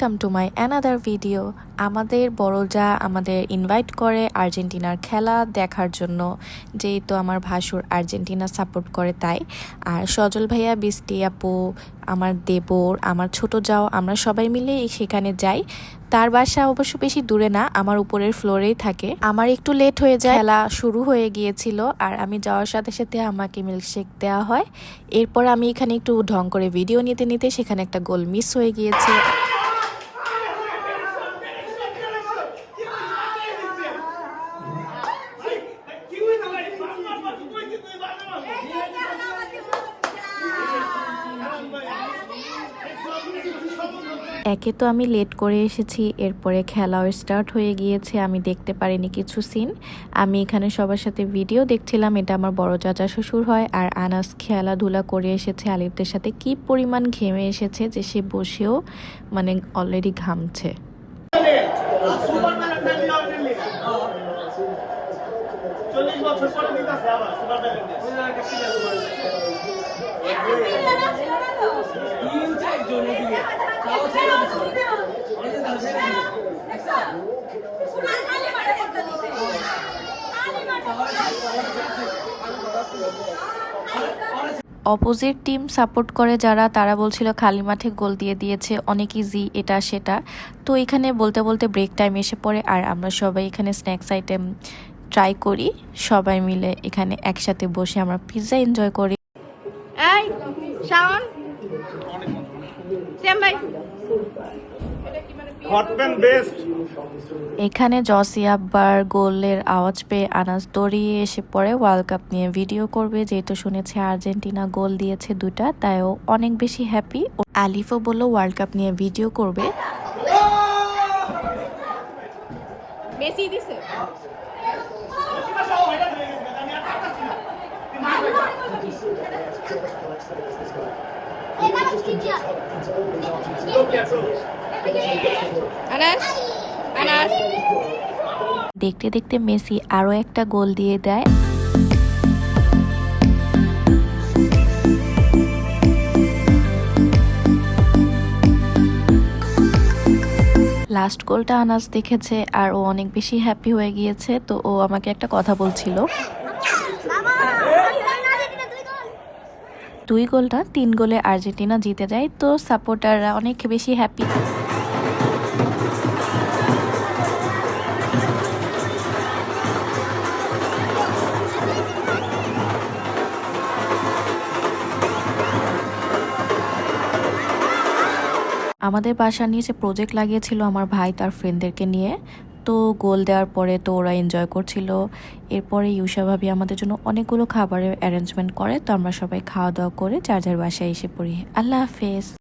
Welcome to my another video. আমাদের বড়জা আমাদের invite করে আর্জেন্টিনার খেলা দেখার জন্য, যেহেতু আমার ভাসুর আর্জেন্টিনা সাপোর্ট করে তাই। আর সজল ভাইয়া, বৃষ্টি আপু, আমার দেবর, আমার ছোট যাও, আমরা সবাই মিলে সেখানে যাই। তার বাসা অবশ্য বেশি দূরে না, আমার উপরের ফ্লোরেই থাকে। আমার একটু লেট হয়ে যায়, খেলা শুরু হয়ে গিয়েছিল আর আমি যাওয়ার সাথে সাথে আমাকে মিল্কশেক দেওয়া হয়। এরপর আমি এখানে একটু ঢং করে ভিডিও নিতে নিতে সেখানে একটা গোল মিস হয়ে গিয়েছে। একে তো আমি লেট করে এসেছি, এরপরে খেলাও স্টার্ট হয়ে গিয়েছে, আমি দেখতে পারিনি কিছু সিন। আমি এখানে সবার সাথে ভিডিও দেখছিলাম। এটা আমার বড় চাচা শ্বশুর হয়। আর আনাস খেলাধুলা করে এসেছে আলিফদের সাথে, কি পরিমাণ ঘেমে এসেছে যে সে বসেও মানে অলরেডি ঘামছে। অপোজিট টিম সাপোর্ট করে যারা, তারা বলছিল খালি মাঠে গোল দিয়ে দিয়েছে, অনেক ইজি এটা সেটা। তো এখানে বলতে বলতে ব্রেক টাইম এসে পড়ে আর আমরা সবাই এখানে স্ন্যাক্স আইটেম ট্রাই করি। সবাই মিলে এখানে একসাথে বসে আমরা পিৎজা এনজয় করি। এই শাওন সেম ভাই এখানে জসি আব্বার গোলের আওয়াজ পেয়ে আনাস দৌড়িয়ে এসে পড়ে ওয়ার্ল্ড কাপ নিয়ে ভিডিও করবে, যেহেতু শুনেছে আর্জেন্টিনা গোল দিয়েছে দুটা, তাই ও অনেক বেশি হ্যাপি। আলিফও বলল ওয়ার্ল্ড কাপ নিয়ে ভিডিও করবে। মেসি দিছে আনাস আনাস দেখতে দেখতে মেসি আরো একটা গোল দিয়ে দেয়। লাস্ট গোলটা আনাস দেখেছে আর ও অনেক বেশি হ্যাপি হয়ে গিয়েছে। তো ও আমাকে একটা কথা বলছিল, 2 গোল না 3 গোলে আর্জেন্টিনা জিতে যায়। তো সাপোর্টাররা অনেক বেশি হ্যাপি। আমাদের বাসার নিচে প্রজেক্ট লাগিয়েছিল আমার ভাই তার ফ্রেন্ডদেরকে নিয়ে। তো গোল দেওয়ার পরে তো ওরা এনজয় করছিল। এরপরে ইউসা ভাবি আমাদের জন্য অনেকগুলো খাবারের অ্যারেঞ্জমেন্ট করে। তো আমরা সবাই খাওয়া দাওয়া করে যার যার বাসায় এসে পড়ি। আল্লাহ হাফেজ।